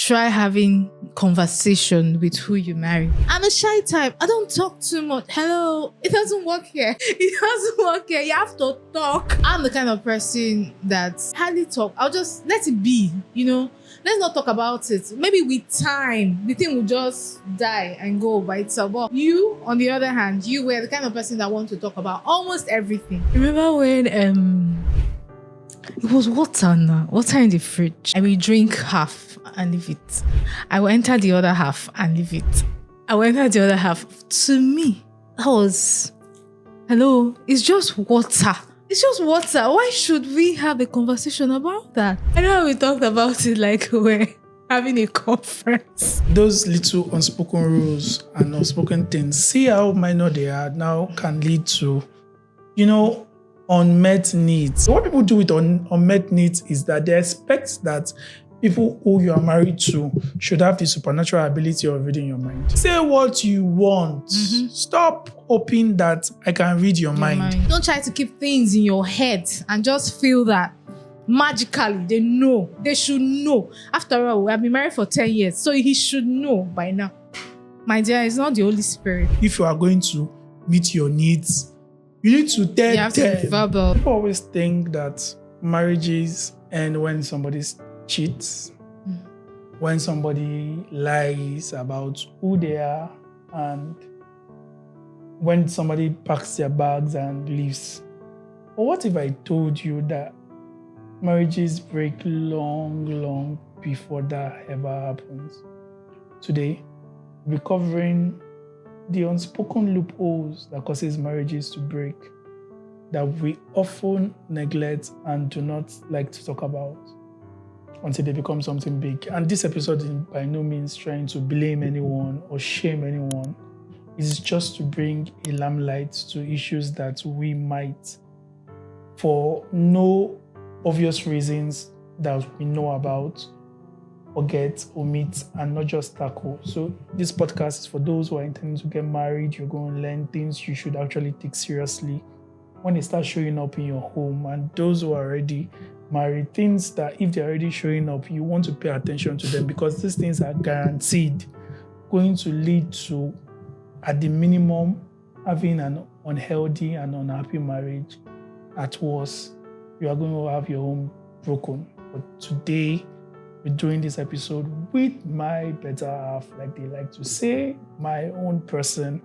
try having conversation with who you marry. I'm a shy type. I don't talk too much. Hello, it doesn't work here. It doesn't work here. You have to talk. I'm the kind of person that hardly talk. I'll just let it be, Let's not talk about it. Maybe with time, the thing will just die and go by itself. But you, on the other hand, you were the kind of person that wants to talk about almost everything. Remember when it was water now. Water in the fridge. I will drink half and leave it. I will enter the other half and leave it. I will enter the other half. To me, that was, hello, it's just water. It's just water. Why should we have a conversation about that? I know we talked about it like we're having a conference. Those little unspoken rules and unspoken things, see how minor they are now, can lead to, unmet needs. What people do with unmet needs is that they expect that people who you are married to should have the supernatural ability of reading your mind. Say what you want. Mm-hmm. Stop hoping that I can read your mind. Don't try to keep things in your head and just feel that magically they know. They should know. After all, we have been married for 10 years, so he should know by now. My dear, it's not the Holy Spirit. If you are going to meet your needs, you need to tell them. You have to be verbal. People always think that marriages end when somebody cheats, when somebody lies about who they are, and when somebody packs their bags and leaves. But what if I told you that marriages break long before that ever happens? Today, we're covering the unspoken loopholes that causes marriages to break, that we often neglect and do not like to talk about until they become something big. And this episode is by no means trying to blame anyone or shame anyone. It's just to bring a lamplight to issues that we might, for no obvious reasons that we know about, forget, omit, and not just tackle. So this podcast is for those who are intending to get married. You're going to learn things you should actually take seriously when they start showing up in your home. And those who are already married, things that if they're already showing up, you want to pay attention to them, because these things are guaranteed going to lead to, at the minimum, having an unhealthy and unhappy marriage. At worst, you are going to have your home broken. But today, we're doing this episode with my better half, like they like to say, my own person,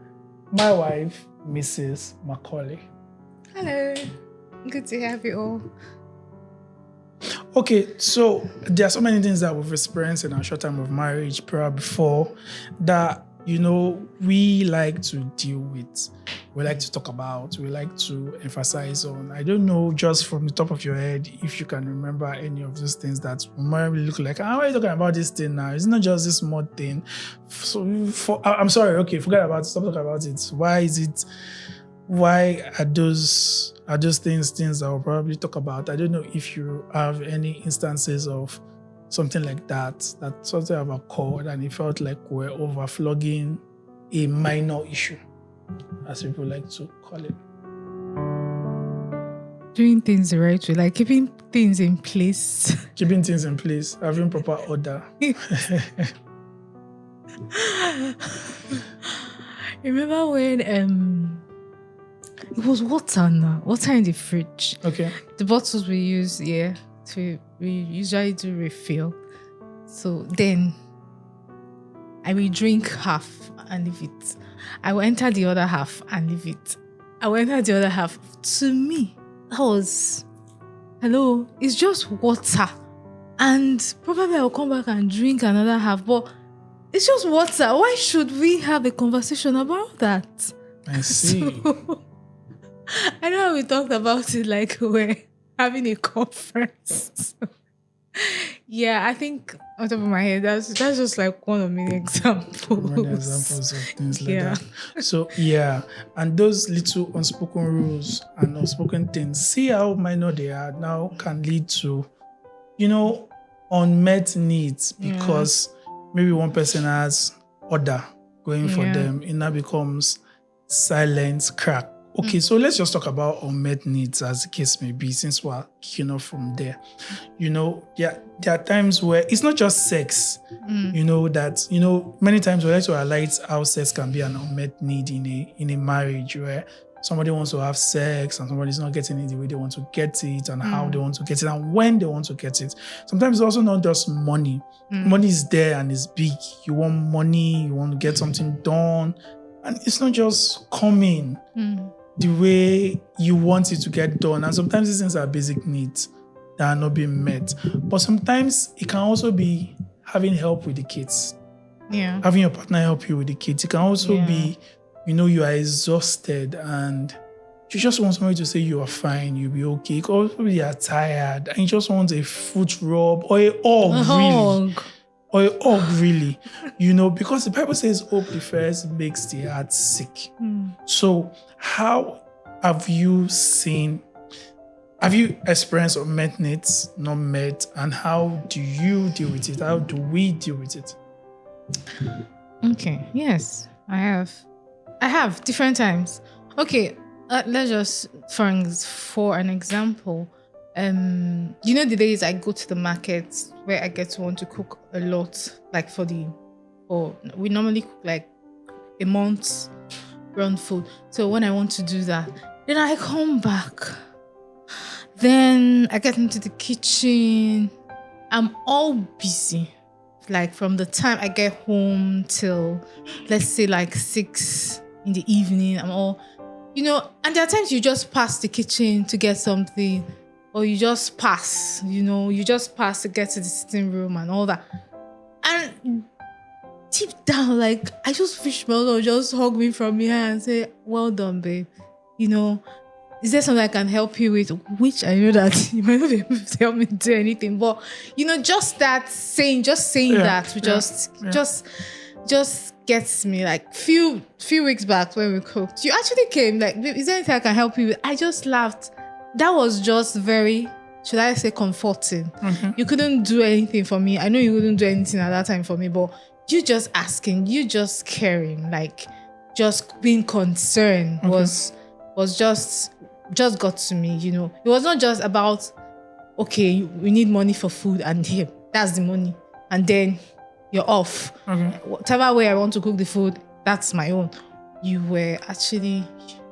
my wife, Mrs. Macaulay. Hello. Good to have you all. Okay, so there are so many things that we've experienced in our short time of marriage, prior before, that, we like to deal with. We like to talk about, we like to emphasize on. I don't know, just from the top of your head, if you can remember any of those things that might look like, why are you talking about this thing now? It's not just this small thing. So, I'm sorry, okay, forget about it, stop talking about it. Why are those things that we'll probably talk about? I don't know if you have any instances of something like that something have occurred and it felt like we're overflogging a minor issue, as people like to call it. Doing things the right way, like keeping things in place. Keeping things in place, having proper order. Remember when it was water now. Water in the fridge. Okay. The bottles we use, we usually do refill. So then I will drink half and leave it. I will enter the other half and leave it. I will enter the other half. To me, that was, hello, it's just water. And probably I'll come back and drink another half. But it's just water. Why should we have a conversation about that? I see. So, I know we talked about it like we're having a conference. Yeah, I think on top of my head, that's just like one of many examples. Many examples of things like that. So and those little unspoken rules and unspoken things, see how minor they are now, can lead to, unmet needs, because maybe one person has order going for them, it now becomes silence crack okay, so let's just talk about unmet needs as the case may be, since we're kicking off from there. There are times where it's not just sex, many times we like to highlight how sex can be an unmet need in a marriage, where somebody wants to have sex and somebody's not getting it the way they want to get it, and how they want to get it and when they want to get it. Sometimes it's also not just money. Money is there and it's big. You want money, you want to get something done, and it's not just coming the way you want it to get done. And sometimes these things are basic needs that are not being met. But sometimes it can also be having help with the kids. Yeah. Having your partner help you with the kids. It can also be, you are exhausted and you just want somebody to say you are fine, you'll be okay. It could also be you are tired and you just want a foot rub or a hug, really. Or a hug, really. Because the Bible says hope defers makes the heart sick. So how have you experienced unmet needs not met, and how do you deal with it? How do we deal with it? Okay, yes, I have different times. Okay, let's just, for an example, the days I go to the market where I get to want to cook a lot, like we normally cook like a month's run food. So when I want to do that, then I come back. Then I get into the kitchen. I'm all busy. Like from the time I get home till, let's say, like 6 in the evening, I'm all, and there are times you just pass the kitchen to get something, or you just pass, you just pass to get to the sitting room and all that. And deep down, like, I just wish my Lord just hug me from behind and say, well done, babe. Is there something I can help you with? Which I know that you might not be able to help me do anything, but just that saying that just gets me. Like few weeks back when we cooked, you actually came like, is there anything I can help you with? I just laughed. That was just very, should I say, comforting. Mm-hmm. You couldn't do anything for me. I know you wouldn't do anything at that time for me, but you just asking, you just caring, like just being concerned was just got to me. It was not just about, okay, we need money for food and here, that's the money, and then you're off. Mm-hmm. Whatever way I want to cook the food, that's my own. You were actually,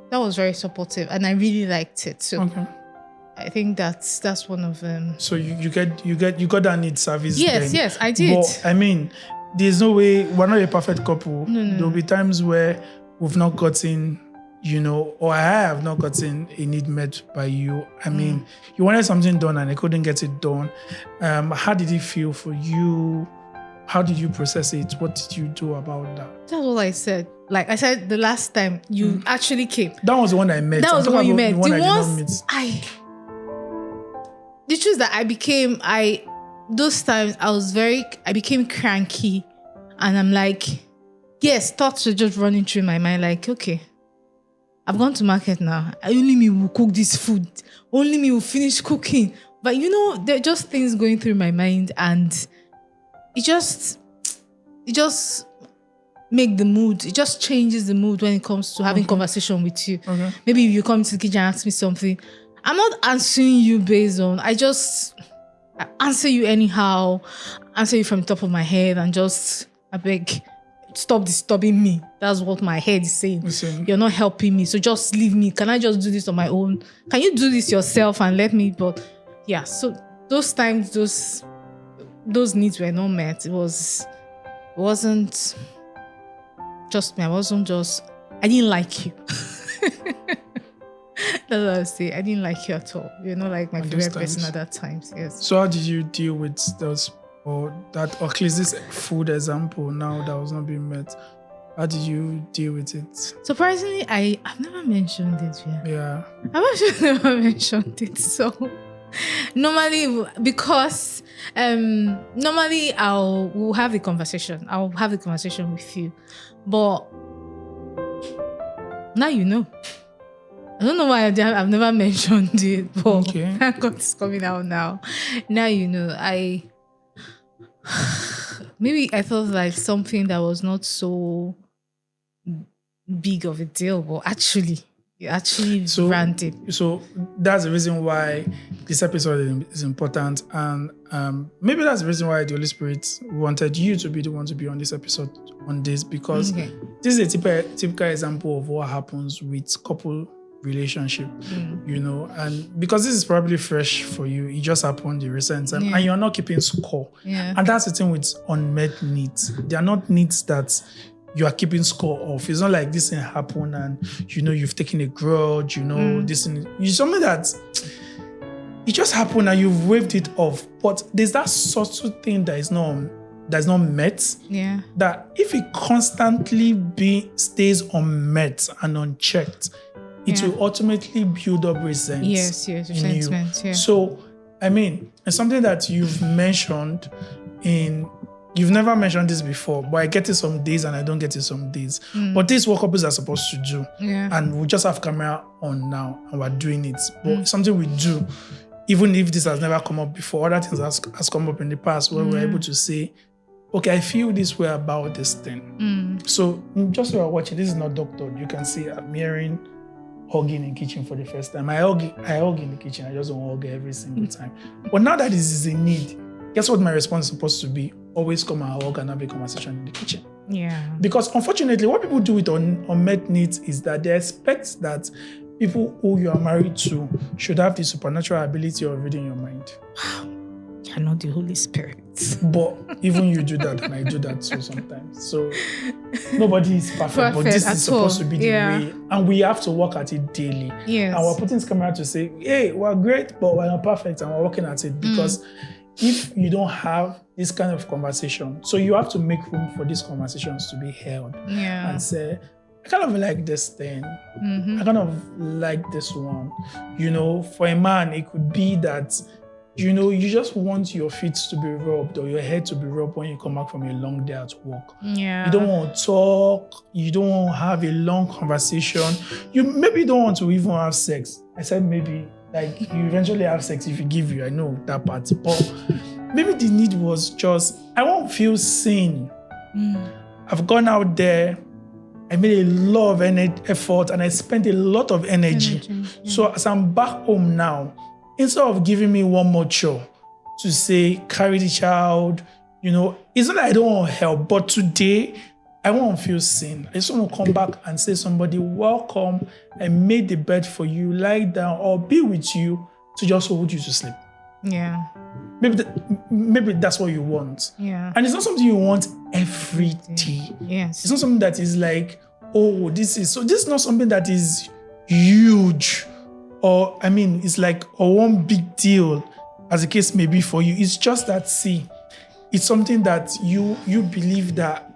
that was very supportive, and I really liked it. So I think that's one of them. So you got that need service. Yes, I did. But I mean, there's no way, we're not a perfect couple. No. There'll be times where we've not gotten, or I have not gotten a need met by you. I mean, you wanted something done and I couldn't get it done. How did it feel for you? How did you process it? What did you do about that? That's what I said. Like I said the last time you actually came. That was the one I met. That was the one you met. The one I did not meet. The truth is that those times I became cranky, and I'm like, yes, thoughts were just running through my mind like, okay, I've gone to market now. Only me will cook this food. Only me will finish cooking. But there are just things going through my mind, and it just make the mood. It just changes the mood when it comes to having conversation with you. Okay. Maybe if you come to the kitchen and ask me something, I'm not answering you based on, I answer you anyhow, answer you from the top of my head, and just, I beg, stop disturbing me. That's what my head is saying. Listen. You're not helping me, so just leave me. Can I just do this on my own? Can you do this yourself and let me? But yeah, so those times, those needs were not met. It wasn't just me. I didn't like you. That's what I say. I didn't like you at all. You're not like my favorite person at that time. Yes. So how did you deal with those, or at least this food example now that was not being met? How did you deal with it? Surprisingly, I've never mentioned it yet. Yeah. I've actually never mentioned it. So normally, because normally we'll have a conversation. I'll have a conversation with you, but now you know. I don't know why I've never mentioned it, but thank God it's coming out now. Now you know. Maybe I thought like something that was not so big of a deal, but actually You actually ranted. So that's the reason why this episode is important. And maybe that's the reason why the Holy Spirit wanted you to be the one to be on this episode on this, because this is a typical example of what happens with couple relationship, and because this is probably fresh for you, it just happened in recent time, and you're not keeping score. And that's the thing with unmet needs. They are not needs that you are keeping score of. It's not like this thing happened and you've taken a grudge, this thing. It's something that it just happened and you've waved it off. But there's that subtle thing that is not met. Yeah. That if it constantly stays unmet and unchecked, it will ultimately build up resentment. Yes, resentment. Yeah. So, I mean, it's something that you've mentioned you've never mentioned this before, but I get it some days and I don't get it some days. But this is what couples are supposed to do. Yeah. And we just have camera on now and we're doing it. But it's something we do, even if this has never come up before. Other things has come up in the past where we're able to say, okay, I feel this way about this thing. So just while you're watching, this is not doctored. You can see I'm hearing hugging in the kitchen for the first time. I hug in the kitchen. I just don't hug every single time. But now that this is a need, guess what my response is supposed to be? Always come and hug and have a conversation in the kitchen. Yeah. Because unfortunately, what people do with unmet needs is that they expect that people who you are married to should have the supernatural ability of reading your mind. Wow. You're not the Holy Spirit. But even you do that, and I do that too sometimes. So nobody is perfect, but this is supposed to be the way. And we have to work at it daily. Yes. And we're putting this camera to say, hey, we're great, but we're not perfect, and we're working at it. Because if you don't have this kind of conversation, so you have to make room for these conversations to be held. Yeah. And say, I kind of like this thing. I kind of like this one. For a man, it could be that you just want your feet to be rubbed or your head to be rubbed when you come back from a long day at work. Yeah. You don't want to talk. You don't want to have a long conversation. You maybe don't want to even have sex. I said maybe, like you eventually have sex if you give you. I know that part. But maybe the need was just, I won't feel seen. I've gone out there. I made a lot of effort and I spent a lot of energy. So as I'm back home now, instead of giving me one more chore to say, carry the child, it's not that I don't want help, but today I won't feel seen. I just want to come back and say, somebody, welcome. I made the bed for you, lie down, or be with you to just hold you to sleep. Yeah. Maybe that's what you want. Yeah. And it's not something you want every day. Yes. It's not something that is like, this is not something that is huge. Or, it's like one big deal, as the case may be for you. It's just that, it's something that you believe that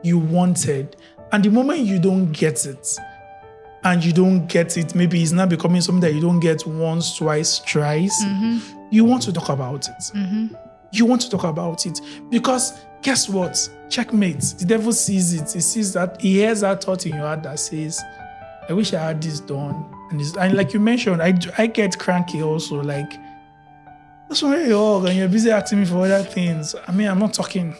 you wanted. And the moment you don't get it, maybe it's now becoming something that you don't get once, twice, thrice, you want to talk about it. You want to talk about it. Because guess what? Checkmate. The devil sees it. He sees that, he hears that thought in your heart that says, I wish I had this done. And like you mentioned, I get cranky also. Like, that's why you're busy asking me for other things. I'm not talking.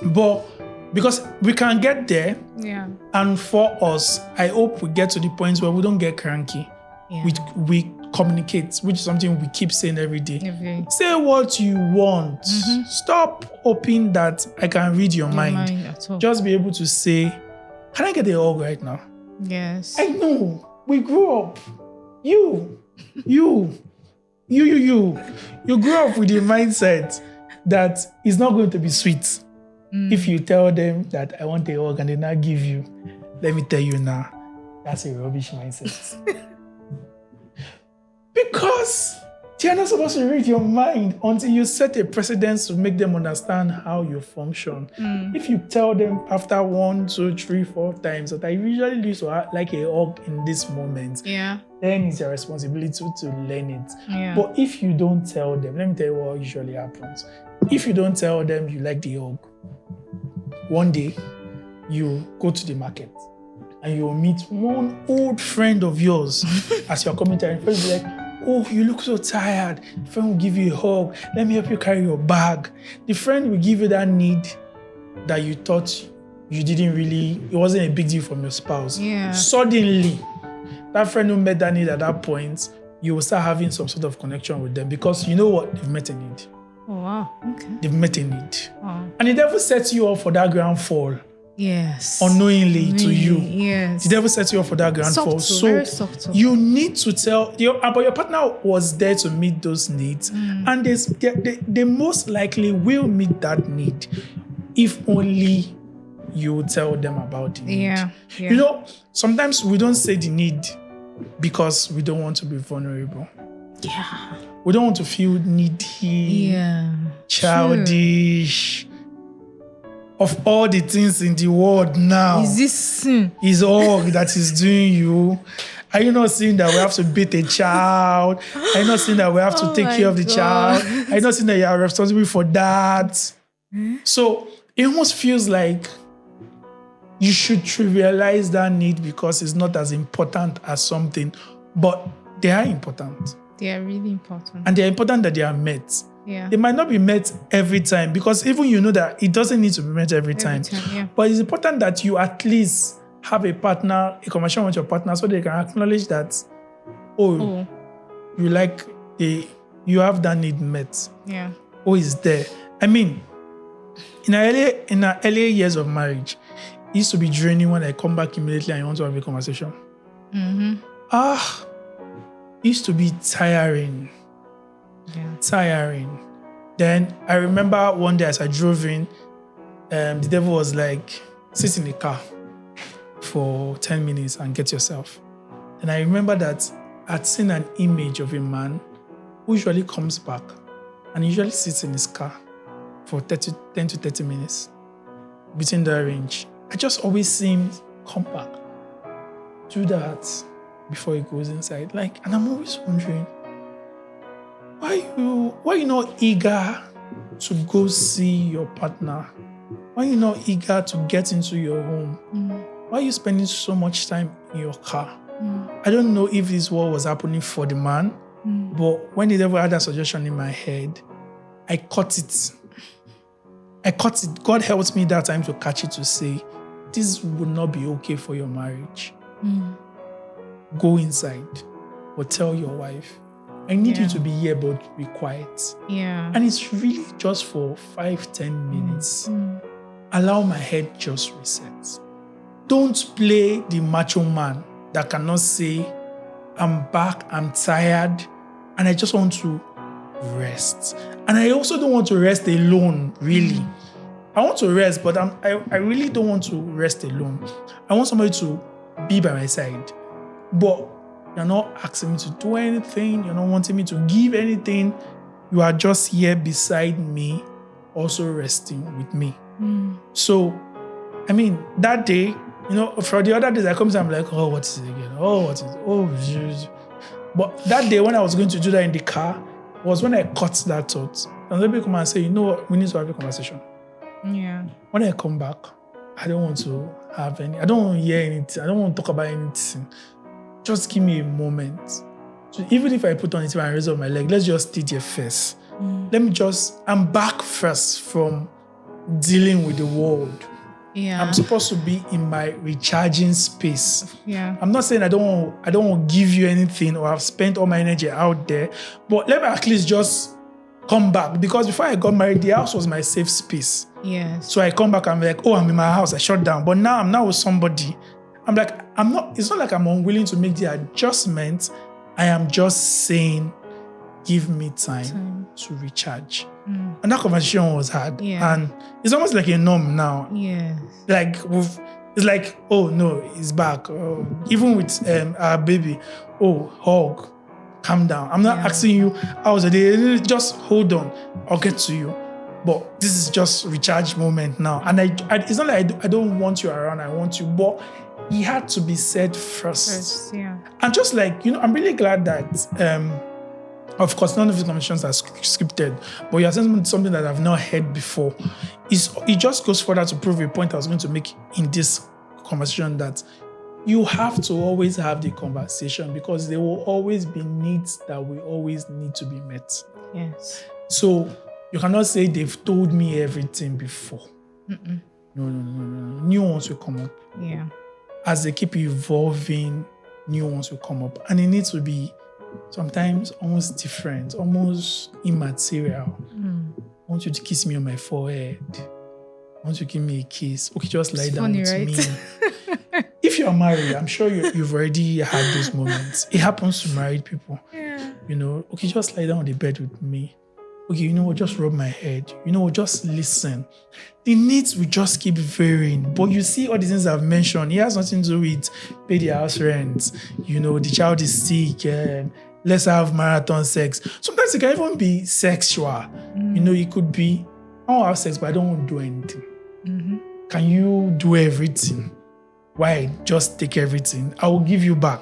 But because we can get there. Yeah. And for us, I hope we get to the point where we don't get cranky. Yeah. We communicate, which is something we keep saying every day. Okay. Say what you want. Stop hoping that I can read your mind at all. Just be able to say, can I get a hug right now? Yes. I know. We grew up. You grew up with the mindset that it's not going to be sweet. If you tell them that I want a hug and they not give you, let me tell you now, that's a rubbish mindset. Because they're not supposed to read your mind until you set a precedence to make them understand how you function. If you tell them after 1, 2, 3, 4 times that I usually used to like a hug in this moment, then it's your responsibility to learn it. Yeah. But if you don't tell them, let me tell you what usually happens. If you don't tell them you like the hug, one day you go to the market and you'll meet one old friend of yours as you're coming to, and friend will be like, oh, you look so tired. The friend will give you a hug. Let me help you carry your bag. The friend will give you that need that you thought you didn't really, it wasn't a big deal from your spouse. Yeah. Suddenly, That friend who met that need at that point, you will start having some sort of connection with them because you know what? They've met a need. Oh, wow. Okay. They've met a need. Oh. And the devil sets you up for that ground fall. Yes. Unknowingly to you. Yes. The devil sets you up for that ground fall. So very subtle. you need to tell but your partner was there to meet those needs. And they most likely will meet that need if only you tell them about the need. Yeah. You know, sometimes we don't say the need because we don't want to be vulnerable. Yeah. We don't want to feel needy, childish. Of all the things in the world now, is this sin? Is all that is doing you. Are you not seeing that we have to beat a child? Are you not seeing that we have to take care of the child? Are you not seeing that you are responsible for that? So it almost feels like you should trivialize that need because it's not as important as something, but they are important. They are really important. And they're important that they are met. Yeah. They might not be met every time because even you know that it doesn't need to be met every time. Yeah. But it's important that you at least have a partner, a conversation with your partner so they can acknowledge that, you have that need met. Yeah. Is there. I mean, in our earlier years of marriage, it used to be draining when I come back immediately and you want to have a conversation. It used to be tiring. Yeah. Tiring. Then I remember one day as I drove in, the devil was like, sit in the car for 10 minutes and get yourself. And I remember that I'd seen an image of a man who usually comes back and usually sits in his car for 10 to 30 minutes between that range. I just always see him come back, do that before he goes inside. And I'm always wondering, why you not eager to go see your partner? Why you not eager to get into your home? Why are you spending so much time in your car? I don't know if this what was happening for the man, but when the devil had that suggestion in my head, I caught it. God helped me that time to catch it, to say, this would not be okay for your marriage. Go inside or tell your wife, I need you to be here, but be quiet. Yeah. And it's really just for 5-10 minutes. Allow my head just reset. Don't play the macho man that cannot say, I'm back, I'm tired, and I just want to rest. And I also don't want to rest alone, really. I want to rest, but I really don't want to rest alone. I want somebody to be by my side. But you're not asking me to do anything. You're not wanting me to give anything. You are just here beside me, also resting with me. So, I mean, that day, for the other days I come to, I'm like, what is it again? What is it? Jesus. But that day when I was going to do that in the car was when I caught that thought. And then people come and say, you know what, we need to have a conversation. Yeah. When I come back, I don't want to I don't want to hear anything. I don't want to talk about anything. Just give me a moment. So even if I put on it and raise up my leg, let's just stay there first. I'm back first from dealing with the world. Yeah. I'm supposed to be in my recharging space. Yeah. I'm not saying I don't want to give you anything or I've spent all my energy out there, but let me at least just come back, because before I got married, the house was my safe space. Yes. So I come back, I'm like, I'm in my house, I shut down. But now I'm with somebody. I'm like, it's not like I'm unwilling to make the adjustment. I am just saying, give me time to recharge. And that conversation was hard. Yeah. And it's almost like a norm now. Yeah. It's like, oh no, he's back. Even with our baby, hug, calm down. I'm not asking you how's the day. Just hold on. I'll get to you. But this is just recharge moment now. And it's not like I don't want you around. I want you. But it had to be said first. Yeah. And just like, I'm really glad that, of course, none of these conversations are scripted, but you're saying something that I've not heard before. It just goes further to prove a point I was going to make in this conversation, that you have to always have the conversation, because there will always be needs that will always need to be met. Yes. So you cannot say they've told me everything before. No. New ones will come up. Yeah. As they keep evolving, new ones will come up. And it needs to be sometimes almost different, almost immaterial. I want you to kiss me on my forehead. I want you to give me a kiss. Okay, just lie down with me. If you're married, I'm sure you've already had those moments. It happens to married people. Yeah. You know, okay, just lie down on the bed with me. Okay, you know what, just rub my head. You know what, just listen. The needs will just keep varying. But you see all the things I've mentioned, it has nothing to do with pay the house rent. You know, the child is sick. Let's have marathon sex. Sometimes it can even be sexual. You know, it could be, I want to have sex, but I don't want to do anything. Can you do everything? Why? Just take everything. I will give you back.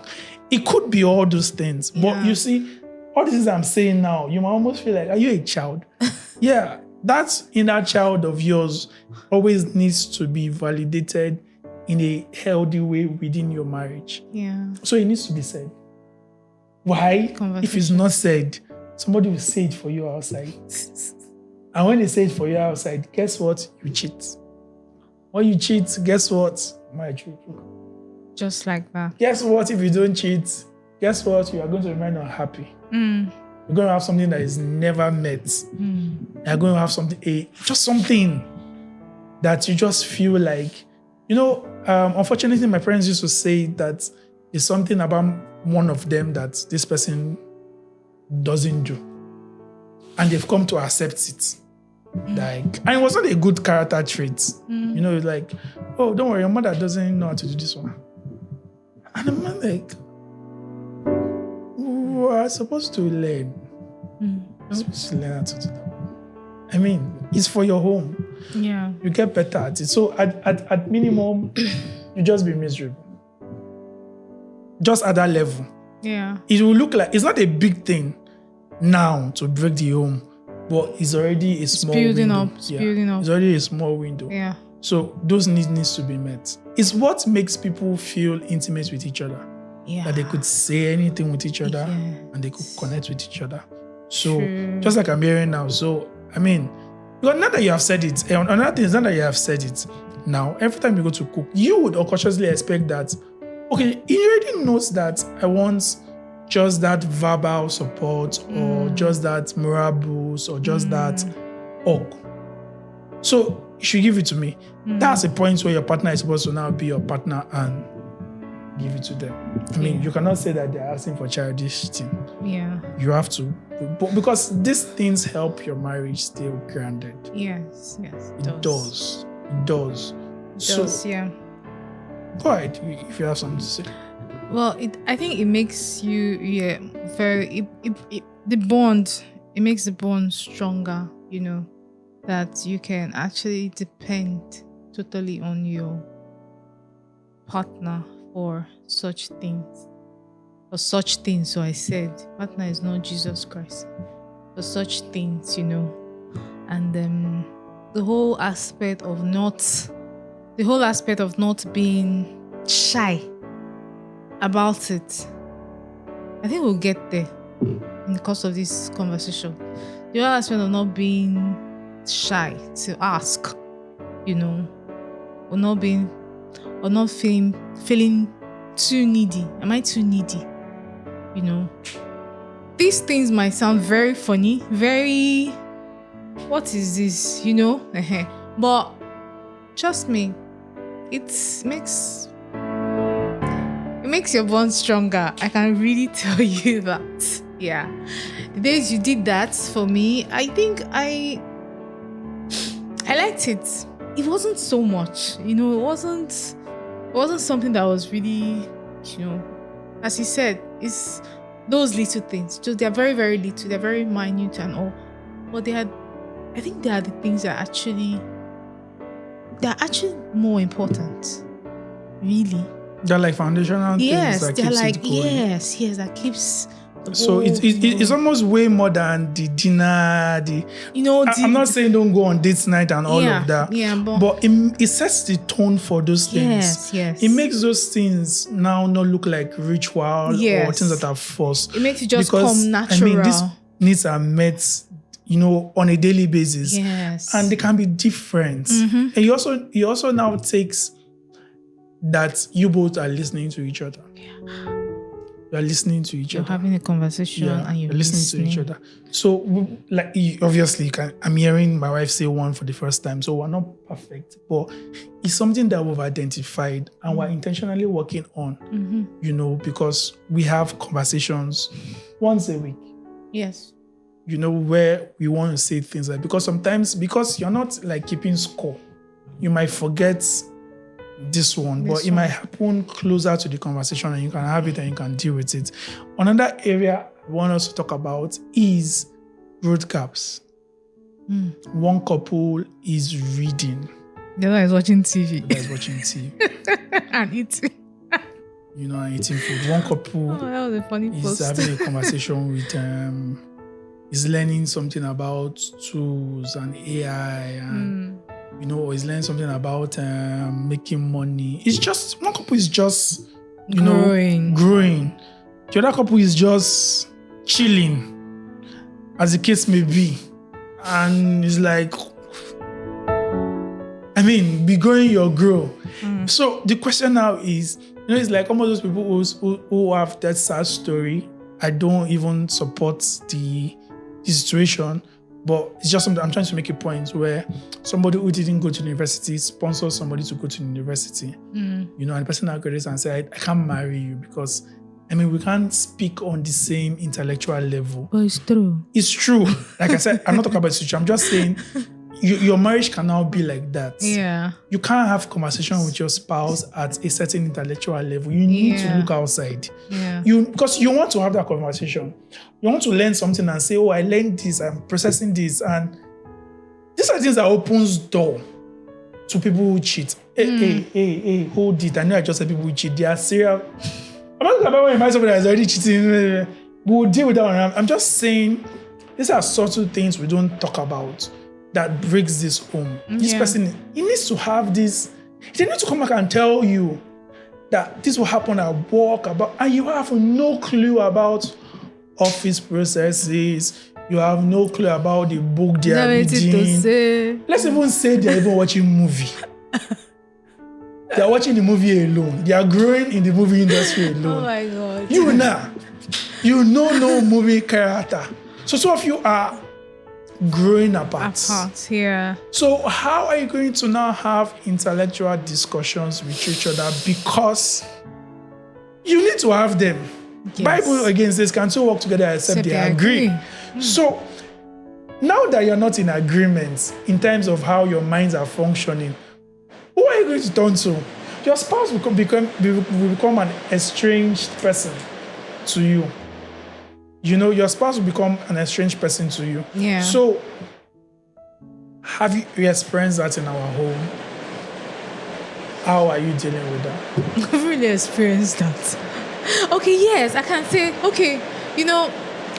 It could be all those things. Yeah. But you see, all the things I'm saying now, you might almost feel like, are you a child? Yeah, that inner child of yours always needs to be validated in a healthy way within your marriage. Yeah. So it needs to be said. Why? If it's not said, somebody will say it for you outside. And when they say it for you outside, guess what? You cheat. When you cheat, guess what? Marriage will broke. Just like that. Guess what? If you don't cheat, guess what? You are going to remain unhappy. You're going to have something that is never met. You're going to have something, just something that you just feel like, you know, unfortunately, my parents used to say that it's something about one of them that this person doesn't do. And they've come to accept it. Like, and it was not a good character trait. You know, like, oh, don't worry, your mother doesn't know how to do this one. And I'm like, we're supposed to learn. You're supposed to learn how to do that. I mean, it's for your home. Yeah. You get better at it. So at minimum, you just be miserable. Just at that level. Yeah. It will look like, it's not a big thing now to break the home, but it's already a small window. It's building up. It's already a small window. Yeah. So those needs to be met. It's what makes people feel intimate with each other. Yeah. That they could say anything with each other and they could connect with each other. So just like I'm hearing now. So, I mean, because now that you have said it, another thing is now that you have said it, now, every time you go to cook, you would unconsciously expect that, okay, he already knows that I want just that verbal support or just that moral boost or just that hug. So you should give it to me. That's a point where your partner is supposed to now be your partner and give it to them. I mean, you cannot say that they're asking for childish thing. Yeah. You have to. Because these things help your marriage stay grounded. Yes. It does. It does, yeah. Go ahead if you have something to say. Well, I think it makes you, very, the bond, it makes the bond stronger, you know, that you can actually depend totally on your partner for such things. So I said, partner is not Jesus Christ. For such things, you know. And the whole aspect of not being shy about it. I think we'll get there in the course of this conversation. The whole aspect of not being shy to ask, you know, or not feeling too needy. Am I too needy? You know, these things might sound very funny, very, what is this? You know, but trust me, it makes your bond stronger. I can really tell you that. Yeah, the days you did that for me, I think I liked it. It wasn't so much, you know. It wasn't something that was really, you know, as you said, it's those little things. Just they're very, very little. They're very minute and all, but I think they are the things that they're actually more important. Really. They're like foundational things that keeps it going. Yes, that keeps. So it's almost way more than the dinner. I'm not saying don't go on date night and all of that. Yeah, but it sets the tone for those things. Yes. It makes those things now not look like ritual or things that are forced. It makes it just come natural. I mean, these needs are met, you know, on a daily basis. Yes. And they can be different. And he also now takes that you both are listening to each other. Yeah. You're listening to each You're other. having a conversation and you're listening to each other. So, obviously, I'm hearing my wife say one for the first time. So, we're not perfect, but it's something that we've identified and we're intentionally working on, because we have conversations once a week. Yes. Where we want to say things like, because sometimes, because you're not like keeping score, you might forget this one, but it might happen closer to the conversation and you can have it and you can deal with it. Another area I want us to talk about is road gaps. One couple is reading. The other is watching TV. The other is watching TV. And eating. And eating food. One couple that was a funny is having a conversation with is learning something about tools and AI and or is learning something about making money. It's just one couple is just growing. The other couple is just chilling, as the case may be, and it's like, be growing your grow. So the question now is, it's like almost those people who have that sad story. I don't even support the situation. But it's just something I'm trying to make a point where somebody who didn't go to university sponsors somebody to go to university. And the person now graduates and says, I can't marry you because, we can't speak on the same intellectual level. But it's true. It's true. Like I said, I'm not talking about the situation. I'm just saying your marriage can now be like that. Yeah. You can't have conversation with your spouse at a certain intellectual level. You need to look outside. Yeah. Because you want to have that conversation. You want to learn something and say, oh, I learned this, I'm processing this. And these are things that opens door to people who cheat. Hey, hold it. I know I just said people who cheat. They are serial. I'm not talking about when you find somebody that's already cheating. We'll deal with that one. I'm just saying these are subtle things we don't talk about that breaks this home. This person, he needs to have this. They need to come back and tell you that this will happen at work, and you have no clue about office processes. You have no clue about the book they are reading. Let's even say they're even watching movie. They are watching the movie alone. They are growing in the movie industry alone. Oh my God. You know no movie character. So some of you are growing apart. Yeah. So how are you going to now have intellectual discussions with each other? Because you need to have them. Yes. Bible again says, can two work together except they agree. So now that you're not in agreement in terms of how your minds are functioning, who are you going to turn to? Your spouse will become an estranged person to you. Your spouse will become an estranged person to you. Yeah. So, have you experienced that in our home? How are you dealing with that? I've really experienced that. Okay, yes, I can say,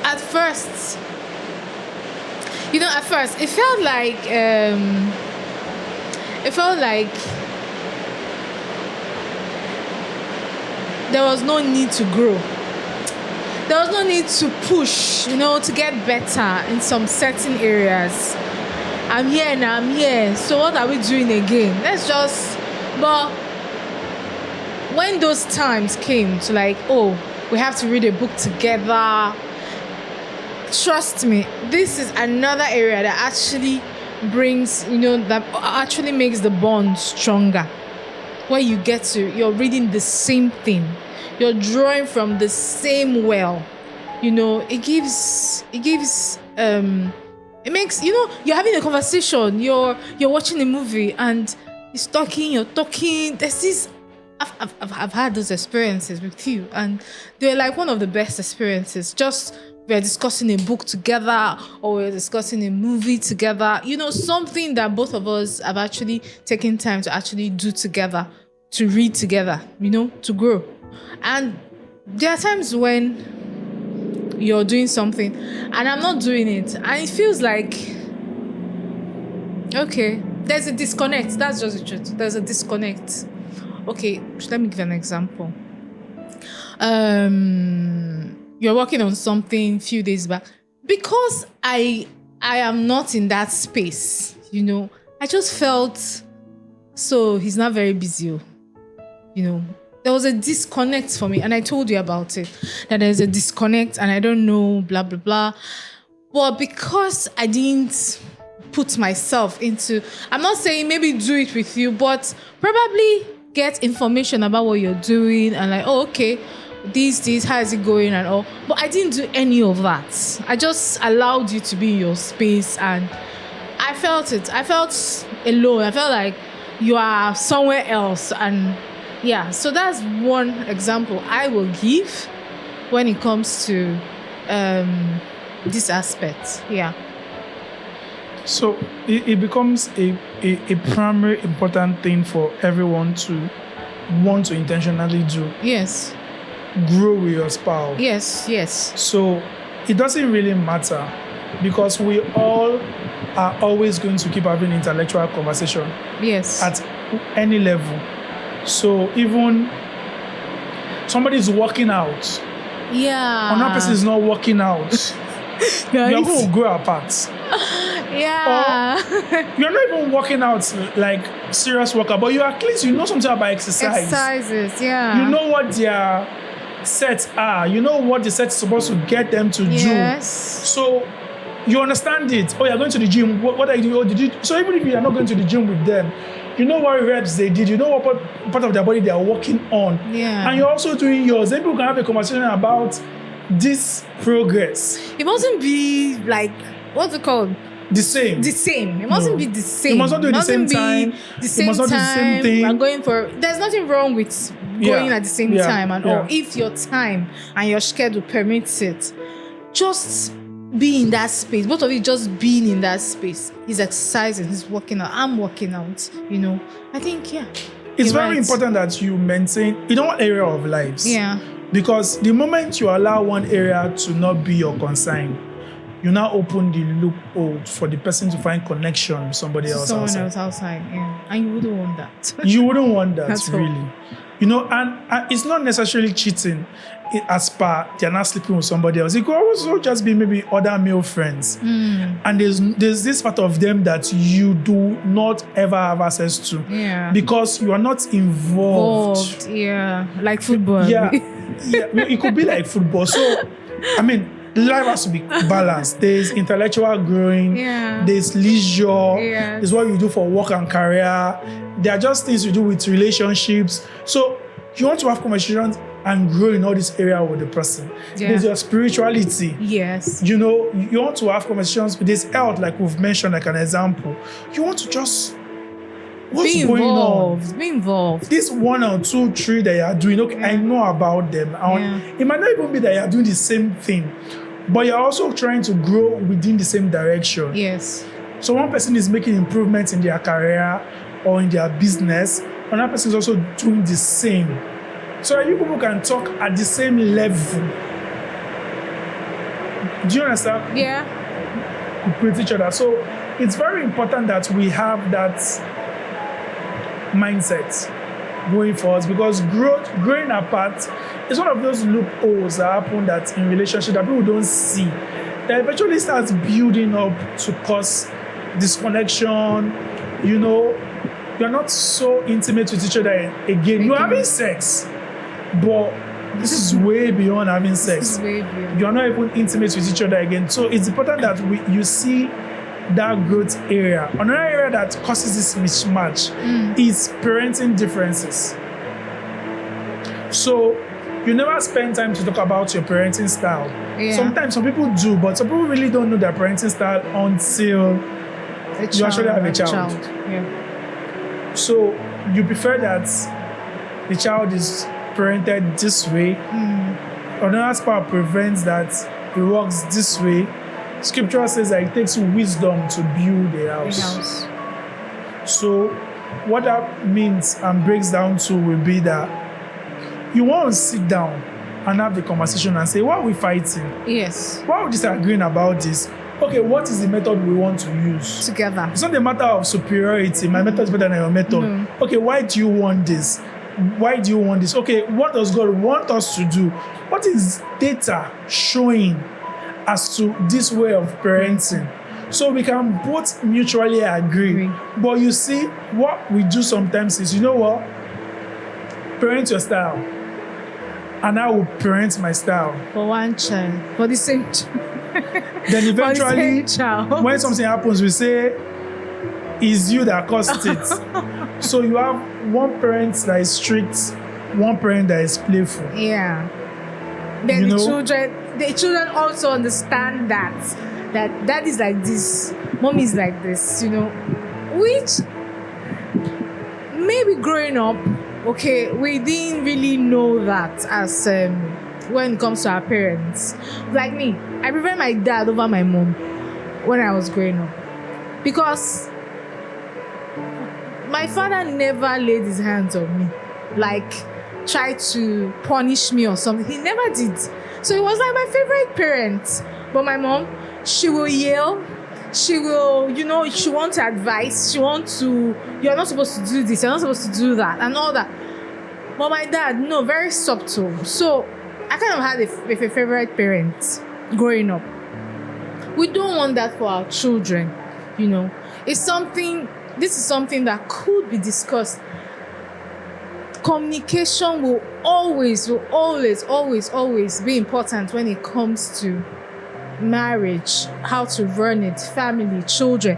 at first, it felt like there was no need to grow. There was no need to push, to get better in some certain areas. I'm here now, so what are we doing again? But when those times came to we have to read a book together, trust me, this is another area that actually brings, that actually makes the bond stronger. Where you're reading the same thing. You're drawing from the same well. It makes, you're having a conversation, you're watching a movie and you're talking. There's this, I've had those experiences with you and they're like one of the best experiences. Just we're discussing a book together or we're discussing a movie together. Something that both of us have actually taken time to actually do together, to read together, to grow. And there are times when you're doing something and I'm not doing it and it feels like, okay, there's a disconnect. That's just the truth. There's a disconnect. Okay, let me give an example. You're working on something a few days back. Because I am not in that space, I just felt, so he's not very busy. there was a disconnect for me, and I told you about it, that there's a disconnect and I don't know, blah, blah, blah. But because I didn't put myself into, I'm not saying maybe do it with you, but probably get information about what you're doing and like, oh, okay, this, how is it going and all. But I didn't do any of that. I just allowed you to be in your space, and I felt it. I felt alone. I felt like you are somewhere else. And yeah, so that's one example I will give when it comes to this aspect. Yeah. So it becomes a primary important thing for everyone to want to intentionally do. Yes. Grow with your spouse. Yes. So it doesn't really matter, because we all are always going to keep having intellectual conversation. Yes. At any level. So even somebody is working out. Yeah. Another person is not working out. You're going to grow apart. Yeah. Or you're not even working out like serious workout, but you at least you know something about exercise. Exercises, yeah. You know what their sets are. You know what the set is supposed to get them to do. So you understand it. Oh, you're going to the gym. What are you doing? Oh, did you? So even if you are not going to the gym with them, you know what reps they did. You know what part of their body they are working on. Yeah. And you're also doing yours. Then people can have a conversation about this progress. It mustn't be like, what's it called? The same. It mustn't be the same. You must not do it at the same time. You must not do the same thing. I'm going for. There's nothing wrong with going at the same time and all. If your time and your schedule permits it, just be in that space. Both of you just being in that space. He's exercising. He's working out. I'm working out. You know. I think it's very important that you maintain in all area of lives. Yeah. Because the moment you allow one area to not be your concern, you now open the loophole for the person to find connection with somebody else outside. Yeah. And you wouldn't want that. You wouldn't want that, That's really. all. You know, and it's not necessarily cheating as per they're not sleeping with somebody else. It could also just be maybe other male friends. And there's this part of them that you do not ever have access to. Yeah. Because you are not involved. Yeah. Like football. Yeah. It could be like football. So, I mean, life has to be balanced. There's intellectual growing. Yeah. There's leisure. Yeah. There's what you do for work and career. There are just things you do with relationships. So you want to have conversations and grow in all this area with the person. Yeah. There's your spirituality. Yes. You know, you want to have conversations with this health, like we've mentioned, like an example. You want to just what's going on? Be involved. This 1 or 2, 3 that you are doing, okay, I know about them. It might not even be that you are doing the same thing, but you're also trying to grow within the same direction. Yes. So one person is making improvements in their career or in their business, another person is also doing the same. So that you people can talk at the same level. Do you understand? Yeah. With each other. So it's very important that we have that mindset going forward, because growing apart is one of those loopholes that happen that in relationship that people don't see, that eventually starts building up to cause disconnection. You know, you're not so intimate with each other again. You're having sex, but this is way beyond having sex. You're not even intimate with each other again. So it's important that you see that growth area. Another area that causes this mismatch is parenting differences. So you never spend time to talk about your parenting style. Yeah. Sometimes some people do, but some people really don't know their parenting style until you actually have a child. Yeah. So you prefer that the child is parented this way. Another aspect prevents that it works this way. Scripture says that it takes wisdom to build a house. So what that means and breaks down to will be that you want to sit down and have the conversation and say, why are we fighting? Yes. Why are we disagreeing about this? Okay, what is the method we want to use? Together. It's not a matter of superiority. My method is better than your method. No. Okay, why do you want this? Why do you want this? Okay, what does God want us to do? What is data showing as to this way of parenting? So we can both mutually agree. But you see, what we do sometimes is, you know what? parent your style, and I will parent my style. For one child, for the same child. Then eventually, when something happens, we say, it's you that caused it. So you have one parent that is strict, one parent that is playful. Yeah. Then the children also understand that dad is like this, mom is like this, which maybe growing up, okay, we didn't really know that as when it comes to our parents. Like me, I prefer my dad over my mom when I was growing up, because my father never laid his hands on me, like try to punish me or something. He never did. So it was like my favorite parent. But my mom, she will yell. She will, she wants advice. She wants to, you're not supposed to do this, you're not supposed to do that, and all that. But my dad, no, very subtle. So I kind of had a favorite parent growing up. We don't want that for our children, This is something that could be discussed. Communication will always be important when it comes to marriage, how to run it, family, children.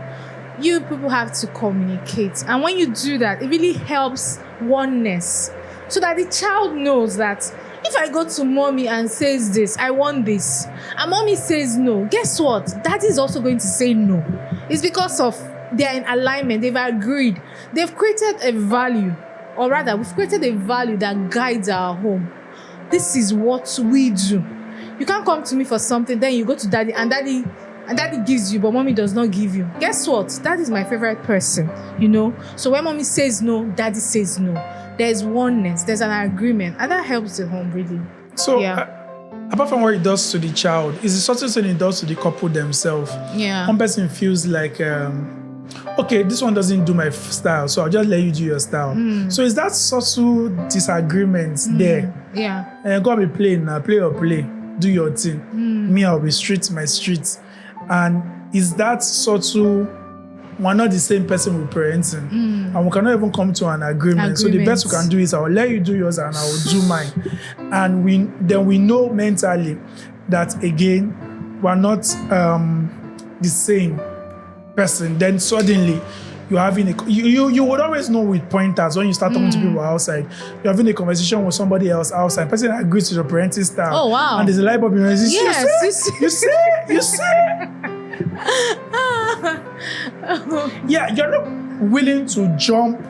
You people have to communicate. And when you do that, it really helps oneness. So that the child knows that if I go to mommy and says this, I want this, and mommy says no, guess what? Daddy is also going to say no. It's because of they're in alignment, they've agreed, they've created a value, or rather, we've created a value that guides our home. This is what we do. You can't come to me for something, then you go to daddy, and daddy gives you, but mommy does not give you. Guess what? That is my favorite person, So when mommy says no, daddy says no. There's oneness, there's an agreement, and that helps the home really. So, apart from what it does to the child, is the sort of thing it does to the couple themselves. Yeah. One person feels like, okay, this one doesn't do my style, so I'll just let you do your style. So is that subtle disagreement there? Yeah. Go be playing now, play or play, do your thing. Me, I'll be my street. And is that subtle? We're not the same person we're parenting, and we cannot even come to an agreement. So the best we can do is I'll let you do yours and I will do mine. And we know mentally that again we're not the same person. Then suddenly you're having you would always know with pointers when you start talking to people outside. You're having a conversation with somebody else outside. Person agrees to your parenting style. Oh wow! And there's a light bulb in your eyes. You see. Yeah, you're not willing to jump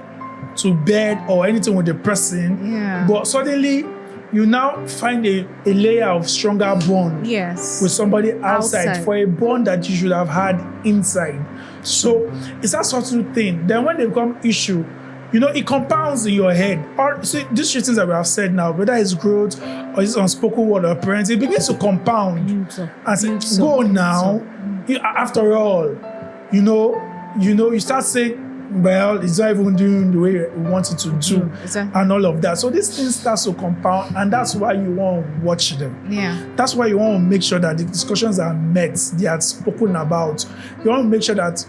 to bed or anything with the person, but suddenly you now find a layer of stronger bond with somebody outside for a bond that you should have had inside. So it's that sort of thing. Then when they become issue, it compounds in your head. Or see, these things that we have said now, whether it's growth or it's unspoken word or parenting, it begins to compound and say, go now. After all, you start saying, well, it's not even doing the way we want it to do, and all of that. So these things start to compound, and that's why you want to watch them. Yeah. That's why you want to make sure that the discussions are met, they are spoken about. You want to make sure that,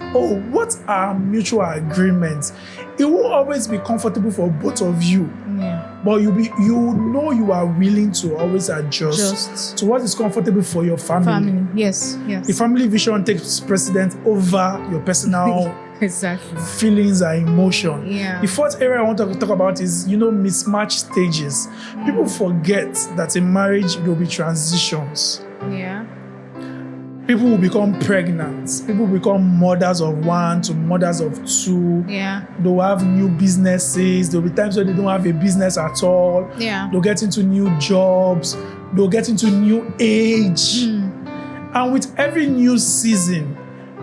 what are mutual agreements? It won't always be comfortable for both of you. Yeah. But you are willing to always adjust to what is comfortable for your family. Yes. The family vision takes precedence over your personal feelings and emotion. Yeah. The fourth area I want to talk about is, mismatch stages. People forget that in marriage there will be transitions. Yeah. People will become pregnant. People will become mothers of one to mothers of two. Yeah. They'll have new businesses. There'll be times where they don't have a business at all. Yeah. They'll get into new jobs. They'll get into new age. And with every new season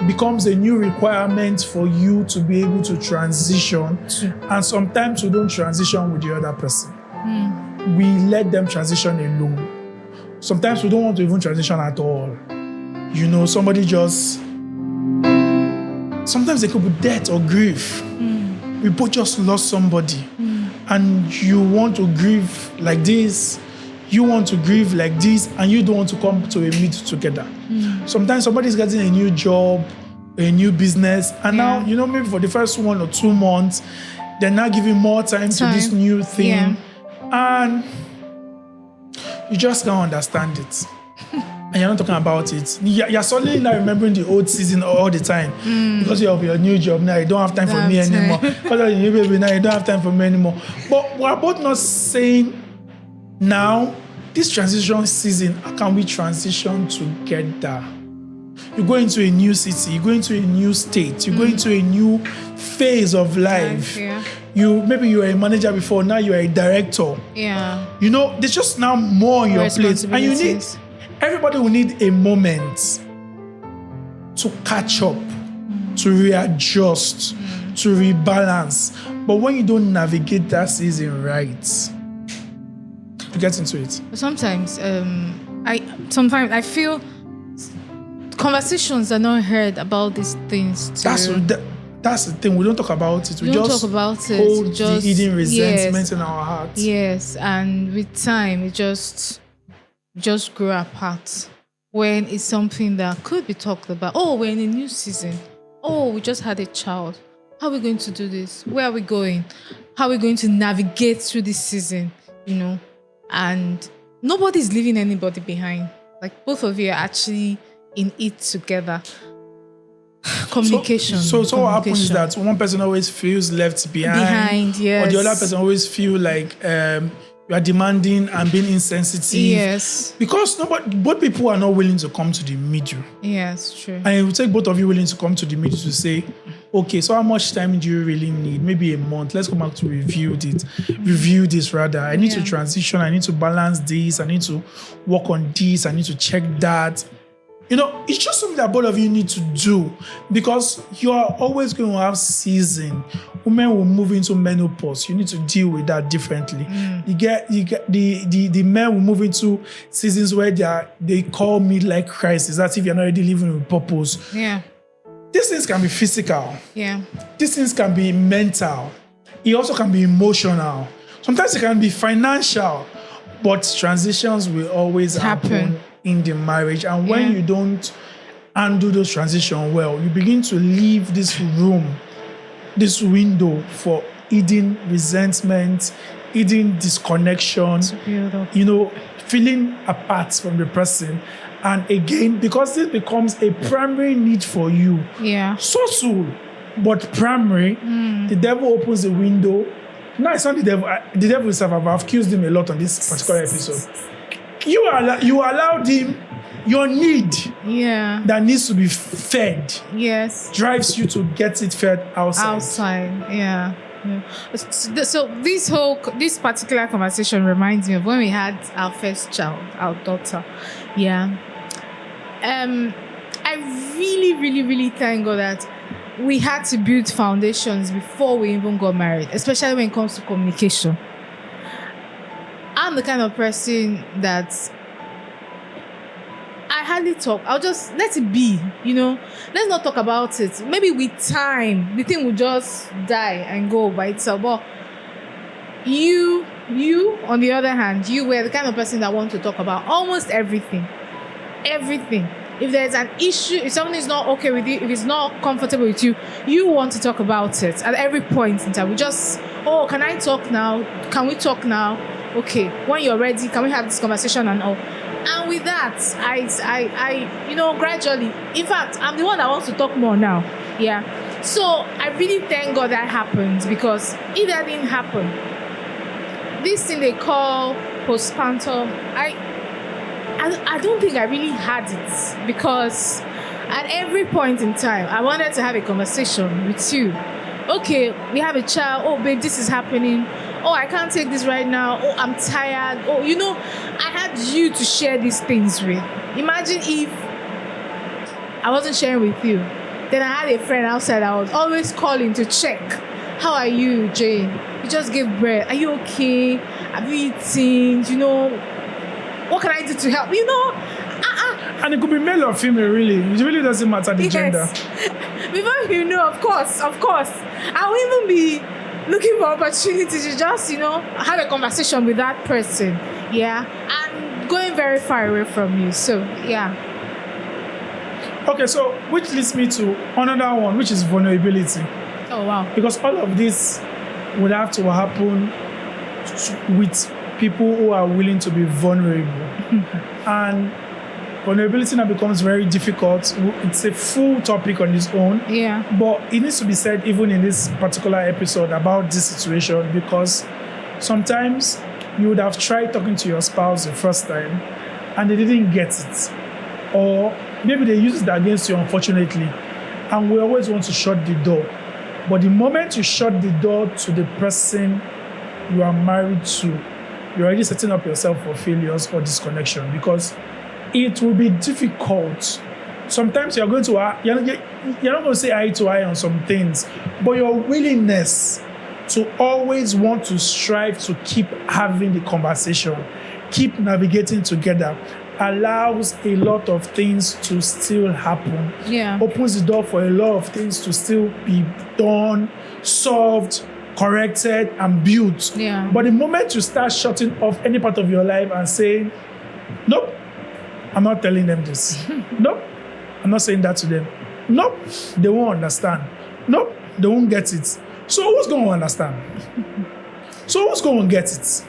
becomes a new requirement for you to be able to transition. And sometimes we don't transition with the other person. We let them transition alone. Sometimes we don't want to even transition at all. Somebody sometimes it could be death or grief. We both just lost somebody. And you want to grieve like this. You want to grieve like this, and you don't want to come to a meet together. Sometimes somebody's getting a new job, a new business, and now, maybe for the first 1 or 2 months, they're now giving more time to this new thing. And you just can't understand it. And you're not talking about it. You're suddenly not remembering the old season all the time. Because you have your new job now, you don't have time for me anymore. Because of your new baby now, you don't have time for me anymore. But we're both not saying now, this transition season, how can we transition together? You go into a new city, you go into a new state, you go into a new phase of life. Yeah. Maybe you were a manager before, now you are a director. Yeah. You know, there's just now more on your plate. And everybody will need a moment to catch up, to readjust, to rebalance. But when you don't navigate that season right, you get into it. Sometimes I feel conversations are not heard about these things too. That's the thing. We don't talk about it. We just talk about it. Hold the hidden resentment in our hearts. Yes, and with time, it just grow apart. When it's something that could be talked about. Oh, we're in a new season. Oh, we just had a child. How are we going to do this? Where are we going? How are we going to navigate through this season? You know, and nobody's leaving anybody behind. Like both of you are actually in it together. Communication. So what happens is that one person always feels left behind. Yes. Or the other person always feel like you are demanding and being insensitive. Yes. Because both people are not willing to come to the middle. Yes, true. And it will take both of you willing to come to the middle to say, okay, so how much time do you really need? Maybe a month. Let's come back to review this rather. I need to transition. I need to balance this. I need to work on this. I need to check that. You know, it's just something that both of you need to do because you are always going to have season. Women will move into menopause. You need to deal with that differently. You get the men will move into seasons where they call midlife crisis. That's if you're not already living with purpose. Yeah. These things can be physical. Yeah. These things can be mental. It also can be emotional. Sometimes it can be financial. But transitions will always happen in the marriage. And when you don't handle those transitions well, you begin to leave this room, this window for hidden resentment, hidden disconnection, you know, feeling apart from the person. And again, because this becomes a primary need for you, social, but primary, the devil opens the window. No, it's not the devil. The devil himself, I've accused him a lot on this particular episode. You allowed him your need that needs to be fed. Yes. Drives you to get it fed outside. So this particular conversation reminds me of when we had our first child, our daughter. I really, really, really thank God that we had to build foundations before we even got married, especially when it comes to communication. I'm the kind of person that I hardly talk. I'll just let it be, you know. Let's not talk about it. Maybe with time, the thing will just die and go by itself. But you, on the other hand, you were the kind of person that wants to talk about almost everything. Everything. If there's an issue, if something is not okay with you, if it's not comfortable with you, you want to talk about it at every point in time. We just, can I talk now? Can we talk now? Okay, when you're ready, can we have this conversation and all? And with that, I gradually, in fact, I'm the one that wants to talk more now. Yeah. So I really thank God that happened, because if that didn't happen, this thing they call postpartum, I don't think I really had it, because at every point in time, I wanted to have a conversation with you. Okay, we have a child. Oh, babe, this is happening. Oh, I can't take this right now. Oh, I'm tired. Oh, I had you to share these things with. Imagine if I wasn't sharing with you. Then I had a friend outside. I was always calling to check. How are you, Jane? You just gave birth. Are you okay? Have you eaten? What can I do to help? And it could be male or female, really. It really doesn't matter the gender. Before of course. I will even be looking for opportunities to just, have a conversation with that person. Yeah. And going very far away from you. So, yeah. Okay, so which leads me to another one, which is vulnerability. Oh, wow. Because all of this would have to happen with people who are willing to be vulnerable. And vulnerability now becomes very difficult. It's a full topic on its own. Yeah. But it needs to be said even in this particular episode about this situation, because sometimes you would have tried talking to your spouse the first time and they didn't get it. Or maybe they used it against you, unfortunately. And we always want to shut the door. But the moment you shut the door to the person you are married to, you're already setting up yourself for failures or disconnection, because it will be difficult. Sometimes you're not going to say eye to eye on some things, but your willingness to always want to strive to keep having the conversation, keep navigating together, allows a lot of things to still happen. Yeah. Opens the door for a lot of things to still be done, solved, corrected, and built. Yeah. But the moment you start shutting off any part of your life and saying, nope, I'm not telling them this. Nope, I'm not saying that to them. Nope, they won't understand. Nope, they won't get it. So who's going to understand? So who's going to get it?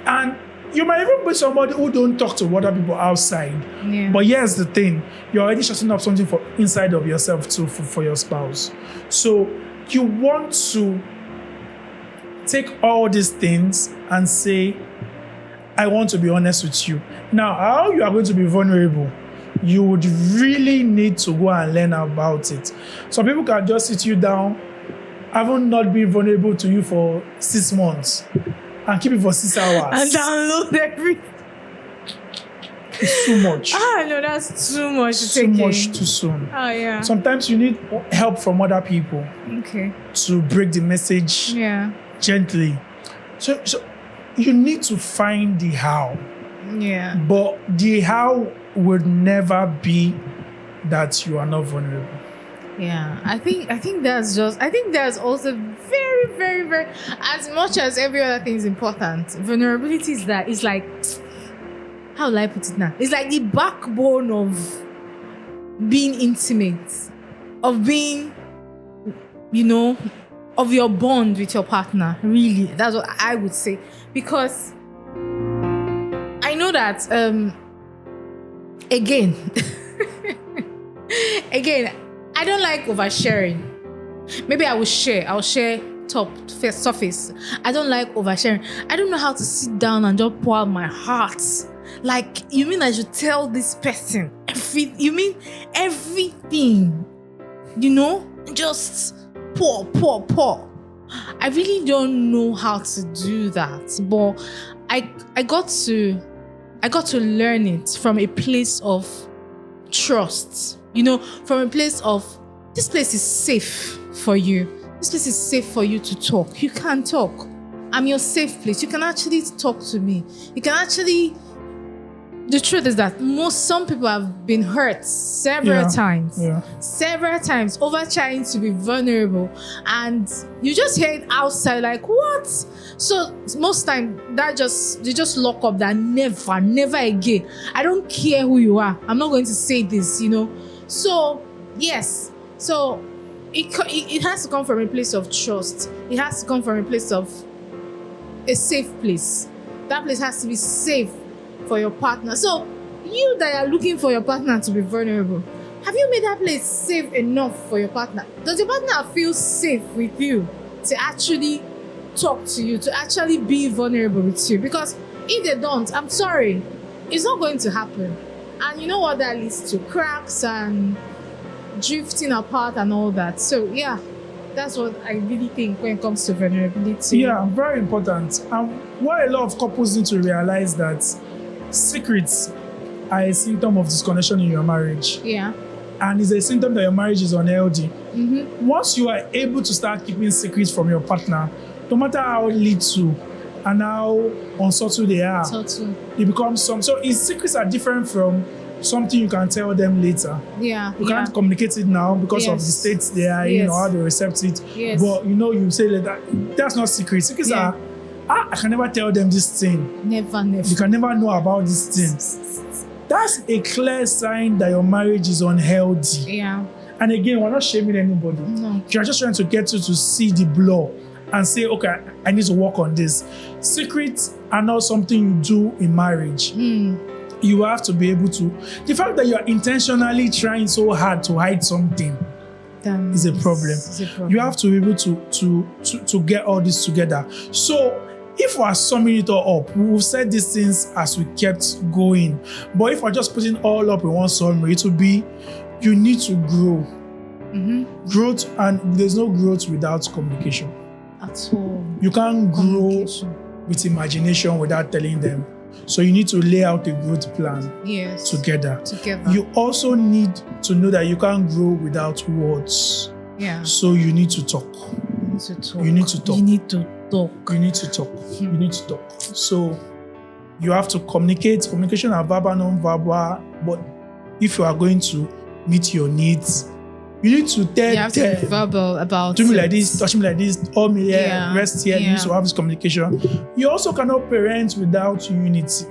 And you might even be somebody who don't talk to other people outside. Yeah. But here's the thing. You're already shutting up something for inside of yourself too for your spouse. So you want to take all these things and say, I want to be honest with you. Now, how you are going to be vulnerable, you would really need to go and learn about it. Some people can just sit you down, having not been vulnerable to you for 6 months, and keep it for 6 hours. And download everything. It's too much. No, that's too much to Too take much in. too soon. Oh, yeah. Sometimes you need help from other people Okay. to break the message Yeah. gently. So you need to find the how. Yeah. But the how would never be that you are not vulnerable. Yeah, I think that's also very, very, very, as much as every other thing is important, vulnerability is that, it's like, how will I put it now? It's like the backbone of being intimate, of being, of your bond with your partner. Really, that's what I would say. Because I know that, again, I don't like oversharing. Maybe I'll share surface. I don't like oversharing. I don't know how to sit down and just pour out my heart. Like, you mean I should tell this person everything? Just pour. I really don't know how to do that, but I got to learn it from a place of trust. From a place of, this place is safe for you. This place is safe for you to talk. You can talk. I'm your safe place. You can actually talk to me. You can actually... The truth is that some people have been hurt several times over trying to be vulnerable, and you just hear it outside like, what? So most time they just lock up that never again. I don't care who you are. I'm not going to say this, So yes, so it has to come from a place of trust. It has to come from a place of a safe place. That place has to be safe for your partner. So you that are looking for your partner to be vulnerable, have you made that place safe enough for your partner? Does your partner feel safe with you to actually talk to you, to actually be vulnerable with you? Because if they don't, I'm sorry, it's not going to happen. And you know what that leads to? Cracks and drifting apart and all that. So yeah, that's what I really think when it comes to vulnerability. Yeah, very important. What a lot of couples need to realize that secrets are a symptom of disconnection in your marriage. Yeah. And it's a symptom that your marriage is unhealthy. Mm-hmm. Once you are able to start keeping secrets from your partner, no matter how little and how unsubtle they are, they become some. So his secrets are different from something you can tell them later. Yeah. You can't communicate it now because of the states they are in or how they accept it. Yes. But you say later, that's not secret. Secrets are, I can never tell them this thing. Never. You can never know about this thing. That's a clear sign that your marriage is unhealthy. Yeah. And again, we're not shaming anybody. No. You're just trying to get you to see the blow and say, okay, I need to work on this. Secrets are not something you do in marriage. You have to be able to. The fact that you are intentionally trying so hard to hide something is a problem. You have to be able to get all this together. So if we are summing it all up, we've said these things as we kept going. But if we're just putting all up in one summary, it will be, you need to grow. Growth, and there's no growth without communication. At all. You can't grow with imagination without telling them. So you need to lay out a growth plan together. You also need to know that you can't grow without words. Yeah. So you need to talk. You need to talk. So you have to communicate. Communication are verbal, non-verbal. But if you are going to meet your needs, you need to tell them. You have to be verbal about do me like this, touch me like this, hold me here, rest here. You need to have this communication. You also cannot parent without unity.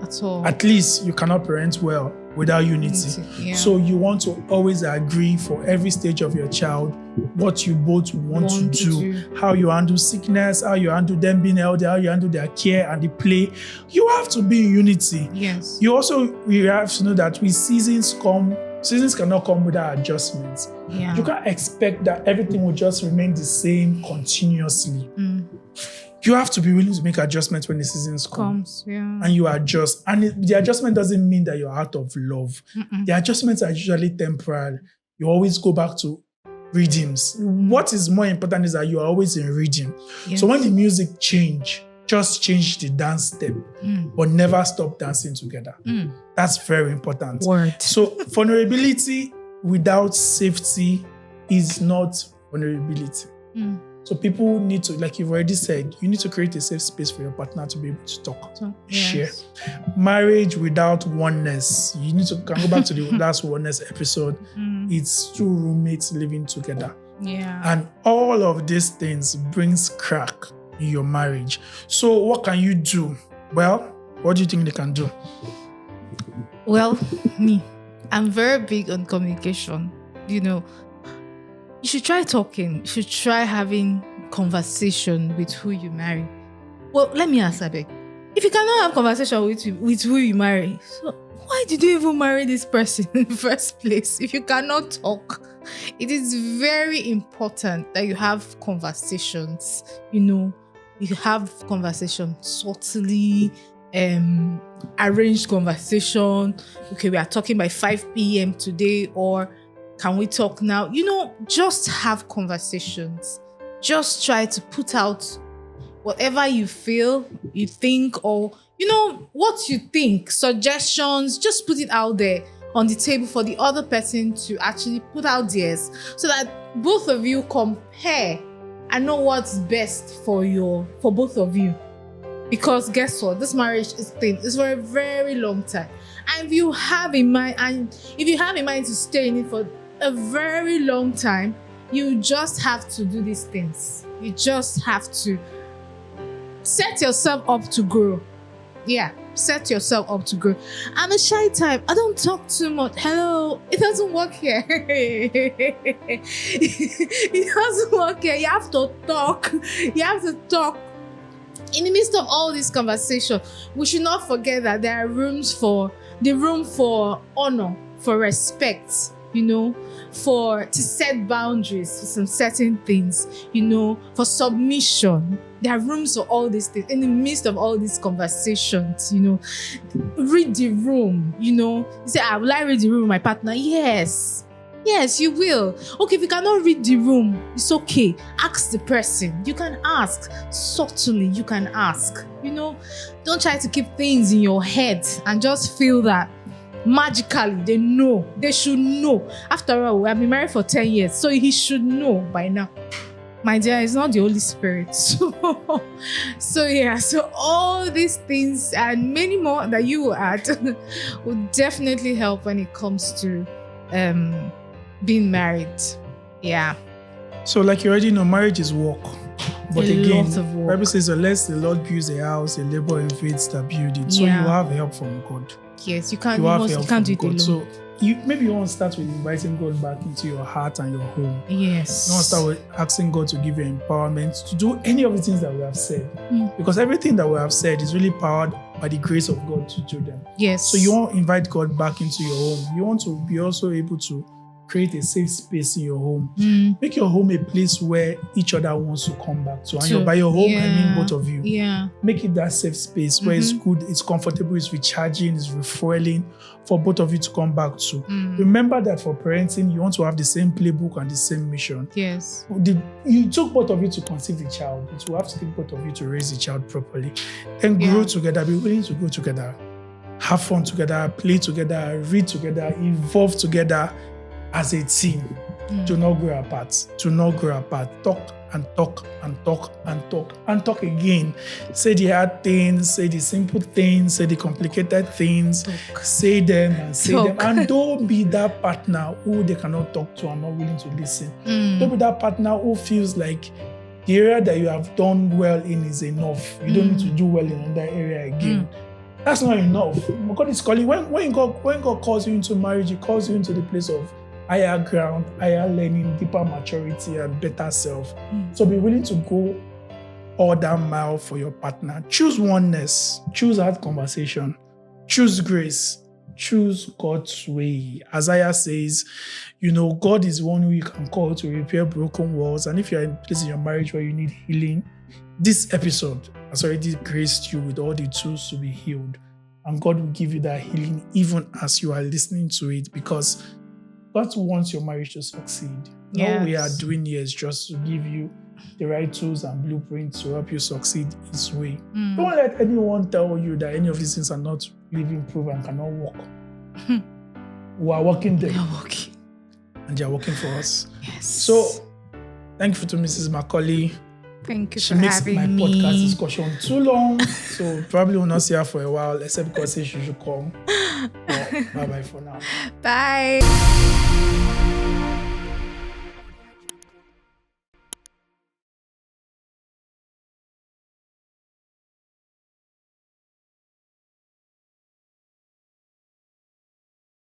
At all. At least you cannot parent well without unity. So you want to always agree for every stage of your child what you both want to do, how you handle sickness, how you handle them being healthy, how you handle their care and the play. You have to be in unity. Yes. You have to know that with seasons cannot come without adjustments. Yeah. You can't expect that everything will just remain the same continuously. You have to be willing to make adjustments when the seasons come. And you adjust. And the adjustment doesn't mean that you're out of love. The adjustments are usually temporary. You always go back to rhythms. What is more important is that you are always in rhythm. Yes. So when the music change, just change the dance step, but never stop dancing together. That's very important. So vulnerability without safety is not vulnerability. So people need to, like you've already said, you need to create a safe space for your partner to be able to talk, share. Marriage without oneness. You need to go back to the last oneness episode. It's two roommates living together. Yeah. And all of these things brings crack in your marriage. So what can you do? Well, what do you think they can do? Well, I'm very big on communication. You should try talking. You should try having conversation with who you marry. Well, let me ask Abeg. If you cannot have conversation with who you marry, so why did you even marry this person in the first place? If you cannot talk, it is very important that you have conversations. You have conversation subtly, arranged conversation. Okay, we are talking by 5 p.m. today, or can we talk now? Just have conversations. Just try to put out whatever you feel, you think, or, what you think, suggestions, just put it out there on the table for the other person to actually put out theirs so that both of you compare and know what's best for both of you. Because guess what? This marriage is for a very long time. And if you have in mind to stay in it for a very long time, you just have to do these things. You just have to set yourself up to grow. Yeah, set yourself up to grow. I'm a shy type. I don't talk too much. Hello, it doesn't work here. It doesn't work here. You have to talk. You have to talk. In the midst of all this conversation, we should not forget that there are room for honor, for respect, to set boundaries for some certain things, for submission. There are rooms for all these things. In the midst of all these conversations, read the room, You say, will I read the room with my partner? Yes, you will. Okay, if you cannot read the room, it's okay. Ask the person. You can ask. Subtly, you can ask. Don't try to keep things in your head and just feel that magically they should know. After all, we have been married for 10 years, so he should know by now. My dear, it's not the Holy Spirit. So all these things and many more that you will add will definitely help when it comes to being married. Yeah. So like you already know, marriage is work. But again, the Bible says, unless the Lord builds a house, a labor invades that build it. So you have help from God. Yes, you can't do it alone. So maybe you want to start with inviting God back into your heart and your home. Yes. You want to start with asking God to give you empowerment to do any of the things that we have said. Because everything that we have said is really powered by the grace of God to do them. Yes. So you want to invite God back into your home. You want to be also able to create a safe space in your home. Make your home a place where each other wants to come back to. And by your home, I mean both of you. Yeah. Make it that safe space where it's good, it's comfortable, it's recharging, it's refueling for both of you to come back to. Remember that for parenting, you want to have the same playbook and the same mission. Yes. You took both of you to conceive the child. It will have to take both of you to raise the child properly. Then grow together, be willing to grow together. Have fun together, play together, read together, evolve together as a team. Do not grow apart. Do not grow apart. Talk and talk and talk and talk and talk again. Say the hard things, say the simple things, say the complicated things. Say them and say them. And don't be that partner who they cannot talk to and not willing to listen. Don't be that partner who feels like the area that you have done well in is enough. You don't need to do well in another area again. That's not enough. God is calling. When God calls you into marriage, He calls you into the place of higher ground, higher learning, deeper maturity, and better self. So be willing to go all that mile for your partner. Choose oneness. Choose hard conversation. Choose grace. Choose God's way. Isaiah says, God is one who you can call to repair broken walls. And if you're in a place in your marriage where you need healing, this episode has already graced you with all the tools to be healed. And God will give you that healing even as you are listening to it, because God wants your marriage to succeed. Yes. All we are doing here is just to give you the right tools and blueprints to help you succeed His way. Don't let anyone tell you that any of these things are not living proof and cannot work. We are working there. We are working. And they are working for us. Yes. So, thank you to Mrs. Macaulay. Thank you She for makes having my me. podcast discussion too long, so probably will not see her for a while, except because she should come. Bye-bye for now. Bye.